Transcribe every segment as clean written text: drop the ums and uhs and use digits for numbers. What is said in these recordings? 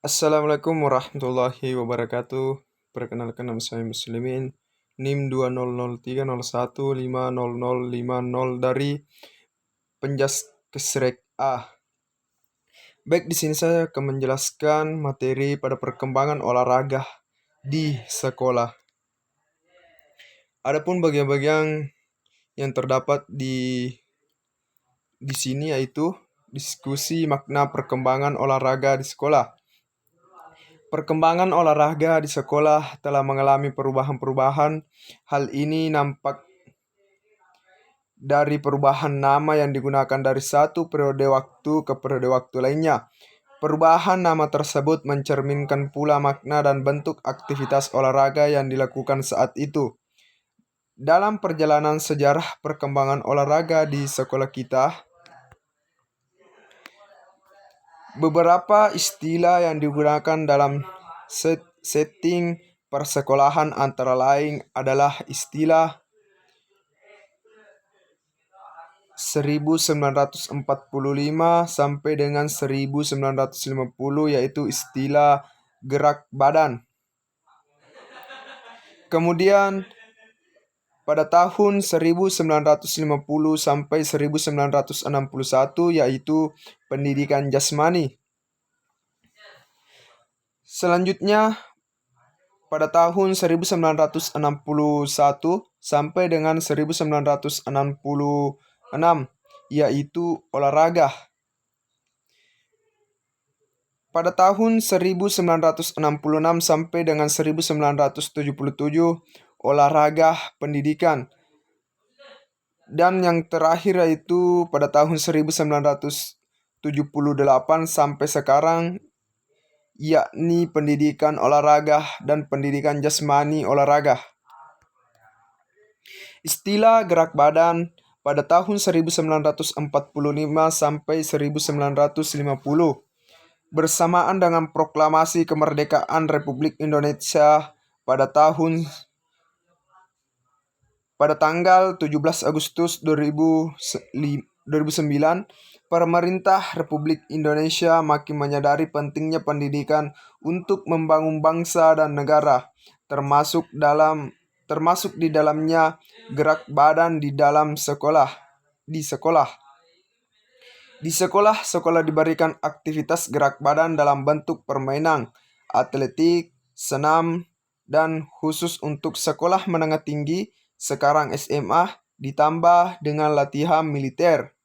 Assalamualaikum warahmatullahi wabarakatuh. Perkenalkan nama saya Muslimin. NIM 200301500050 dari Penjas Kesrek A. Baik, di sini saya akan menjelaskan materi pada perkembangan olahraga di sekolah. Adapun bagian-bagian yang terdapat di sini yaitu diskusi makna perkembangan olahraga di sekolah. Perkembangan olahraga di sekolah telah mengalami perubahan-perubahan. Hal ini nampak dari perubahan nama yang digunakan dari satu periode waktu ke periode waktu lainnya. Perubahan nama tersebut mencerminkan pula makna dan bentuk aktivitas olahraga yang dilakukan saat itu. Dalam perjalanan sejarah perkembangan olahraga di sekolah kita, beberapa istilah yang digunakan dalam setting persekolahan antara lain adalah istilah 1945 sampai dengan 1950 yaitu istilah gerak badan. Kemudian pada tahun 1950 sampai 1961 yaitu pendidikan jasmani. Selanjutnya pada tahun 1961 sampai dengan 1966 yaitu olahraga. Pada tahun 1966 sampai dengan 1977 olahraga pendidikan. Dan yang terakhir yaitu pada tahun 1978 sampai sekarang yakni pendidikan olahraga dan pendidikan jasmani olahraga. Istilah gerak badan pada tahun 1945 sampai 1950 bersamaan dengan proklamasi kemerdekaan Republik Indonesia pada tanggal 17 Agustus 2009, pemerintah Republik Indonesia makin menyadari pentingnya pendidikan untuk membangun bangsa dan negara, termasuk di dalamnya gerak badan di sekolah. Di sekolah diberikan aktivitas gerak badan dalam bentuk permainan, atletik, senam, dan khusus untuk sekolah menengah tinggi, sekarang SMA, ditambah dengan latihan militer.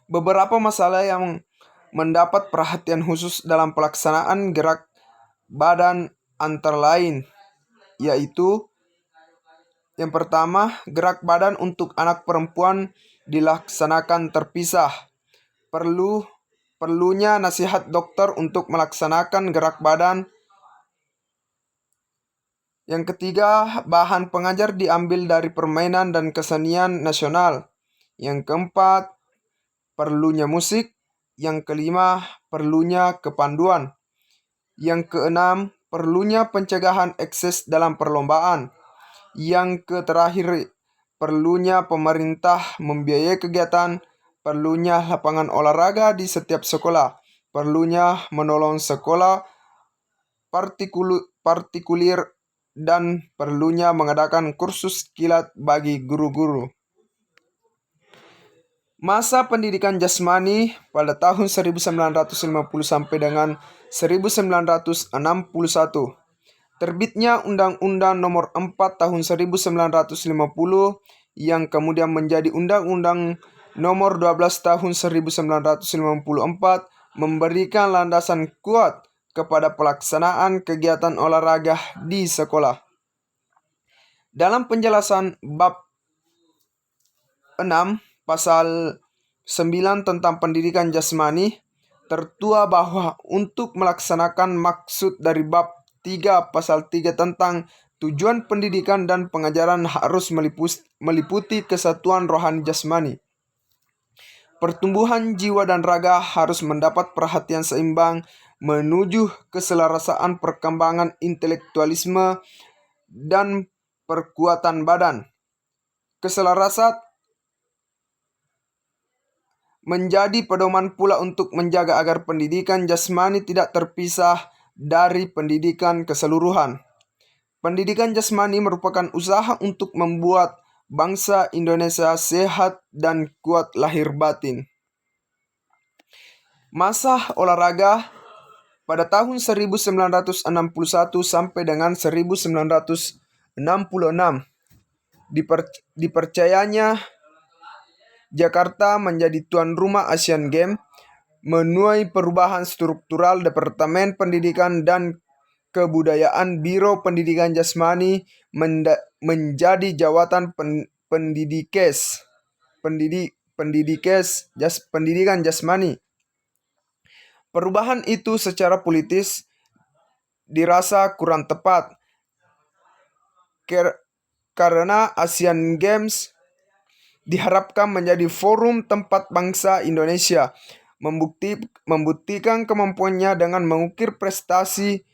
Beberapa masalah yang mendapat perhatian khusus dalam pelaksanaan gerak badan antara lain, yaitu yang pertama, gerak badan untuk anak perempuan dilaksanakan terpisah. Perlunya nasihat dokter untuk melaksanakan gerak badan. Yang ketiga, bahan pengajar diambil dari permainan dan kesenian nasional. Yang keempat, perlunya musik. Yang kelima, perlunya kepanduan. Yang keenam, perlunya pencegahan ekses dalam perlombaan. Yang terakhir, perlunya pemerintah membiayai kegiatan, perlunya lapangan olahraga di setiap sekolah, perlunya menolong sekolah partikulir, dan perlunya mengadakan kursus kilat bagi guru-guru. Masa pendidikan jasmani pada tahun 1950 sampai dengan 1961. Terbitnya Undang-Undang Nomor 4 Tahun 1950 yang kemudian menjadi Undang-Undang Nomor 12 Tahun 1954 memberikan landasan kuat kepada pelaksanaan kegiatan olahraga di sekolah. Dalam penjelasan bab 6 pasal 9 tentang pendidikan jasmani, tertua bahwa untuk melaksanakan maksud dari bab 3 pasal 3 tentang tujuan pendidikan dan pengajaran harus meliputi kesatuan rohani jasmani. Pertumbuhan jiwa dan raga harus mendapat perhatian seimbang menuju keselarasaan perkembangan intelektualisme dan perkuatan badan. Keselarasan menjadi pedoman pula untuk menjaga agar pendidikan jasmani tidak terpisah dari pendidikan keseluruhan. Pendidikan jasmani merupakan usaha untuk membuat bangsa Indonesia sehat dan kuat lahir batin. Masa olahraga pada tahun 1961 sampai dengan 1966 dipercayanya Jakarta menjadi tuan rumah Asian Games, menuai perubahan struktural Departemen Pendidikan dan Kebudayaan Biro Pendidikan Jasmani menjadi Jawatan Pendidikan Jasmani. Perubahan itu secara politis dirasa kurang tepat karena Asian Games diharapkan menjadi forum tempat bangsa Indonesia membuktikan kemampuannya dengan mengukir prestasi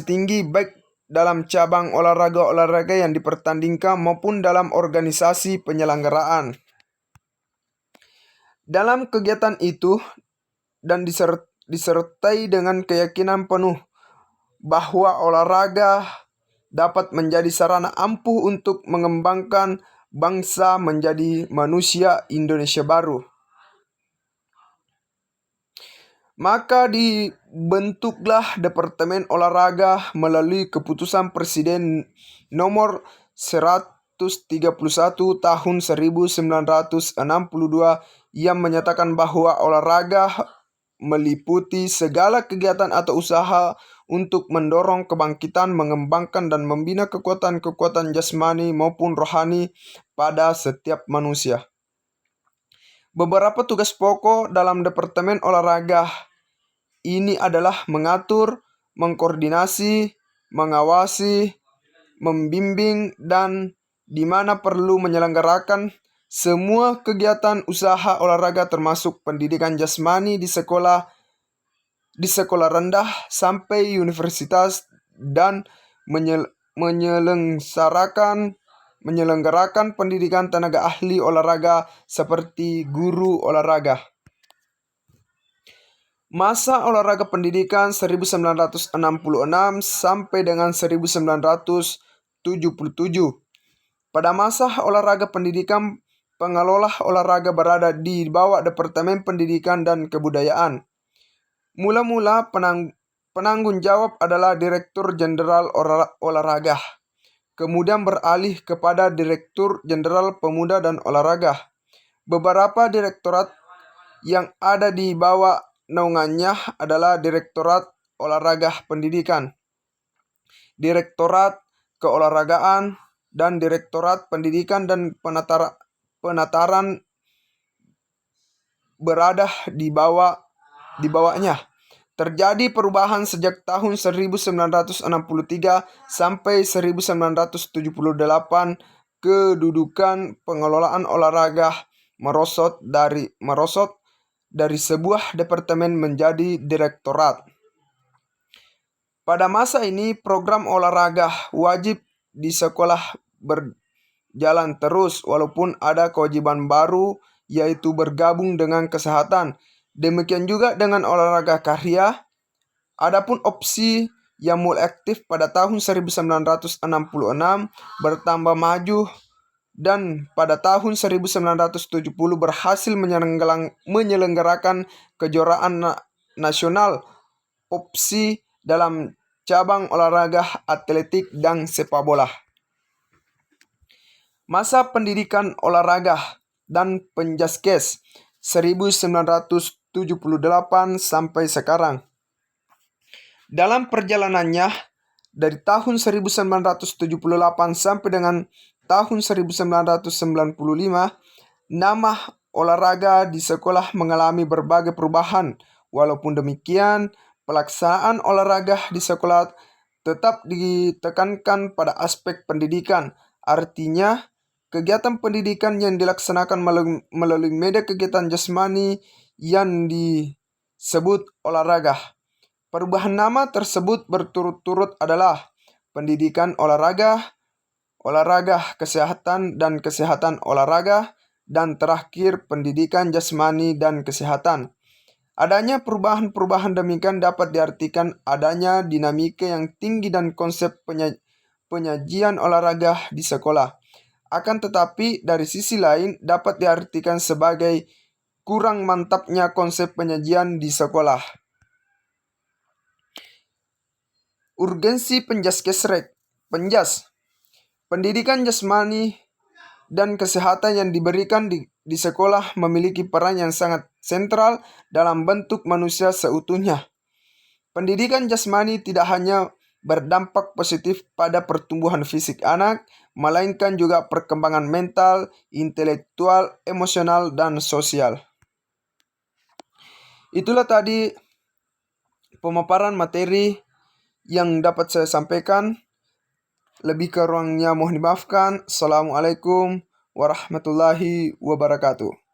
tinggi baik dalam cabang olahraga yang dipertandingkan maupun dalam organisasi penyelenggaraan. Dalam kegiatan itu dan disertai dengan keyakinan penuh bahwa olahraga dapat menjadi sarana ampuh untuk mengembangkan bangsa menjadi manusia Indonesia baru. Maka dibentuklah Departemen Olahraga melalui Keputusan Presiden nomor 131 tahun 1962 yang menyatakan bahwa olahraga meliputi segala kegiatan atau usaha untuk mendorong kebangkitan, mengembangkan dan membina kekuatan-kekuatan jasmani maupun rohani pada setiap manusia. Beberapa tugas pokok dalam Departemen Olahraga ini adalah mengatur, mengkoordinasi, mengawasi, membimbing, dan di mana perlu menyelenggarakan semua kegiatan usaha olahraga termasuk pendidikan jasmani di sekolah rendah sampai universitas dan menyelenggarakan pendidikan tenaga ahli olahraga seperti guru olahraga. Masa olahraga pendidikan 1966 sampai dengan 1977. Pada masa olahraga pendidikan, pengelola olahraga berada di bawah Departemen Pendidikan dan Kebudayaan. Mula-mula penanggung jawab adalah Direktur Jenderal Olahraga, kemudian beralih kepada Direktur Jenderal Pemuda dan Olahraga. Beberapa direktorat yang ada di bawah naungannya adalah Direktorat Olahraga Pendidikan, Direktorat Keolahragaan, dan Direktorat Pendidikan dan Penataran berada di bawahnya. Terjadi perubahan sejak tahun 1963 sampai 1978. Kedudukan pengelolaan olahraga merosot dari sebuah departemen menjadi direktorat. Pada masa ini program olahraga wajib di sekolah berjalan terus walaupun ada kewajiban baru yaitu bergabung dengan kesehatan. Demikian juga dengan olahraga karya. Adapun opsi yang mulai aktif pada tahun 1966 bertambah maju dan pada tahun 1970 berhasil menyelenggarakan kejuaraan nasional opsi dalam cabang olahraga atletik dan sepak bola. Masa pendidikan olahraga dan penjaskes 1978 sampai sekarang. Dalam perjalanannya dari tahun 1978 sampai dengan tahun 1995, nama olahraga di sekolah mengalami berbagai perubahan. Walaupun demikian, pelaksanaan olahraga di sekolah tetap ditekankan pada aspek pendidikan. Artinya, kegiatan pendidikan yang dilaksanakan melalui media kegiatan jasmani yang disebut olahraga. Perubahan nama tersebut berturut-turut adalah pendidikan olahraga, olahraga kesehatan dan kesehatan olahraga, dan terakhir pendidikan jasmani dan kesehatan. Adanya perubahan-perubahan demikian dapat diartikan adanya dinamika yang tinggi dan konsep penyajian olahraga di sekolah. Akan tetapi dari sisi lain dapat diartikan sebagai kurang mantapnya konsep penyajian di sekolah. Urgensi penjas. Pendidikan jasmani dan kesehatan yang diberikan di sekolah memiliki peran yang sangat sentral dalam bentuk manusia seutuhnya. Pendidikan jasmani tidak hanya berdampak positif pada pertumbuhan fisik anak, melainkan juga perkembangan mental, intelektual, emosional, dan sosial. Itulah tadi pemaparan materi yang dapat saya sampaikan. Lebih kurangnya mohon dimaafkan. Assalamualaikum warahmatullahi wabarakatuh.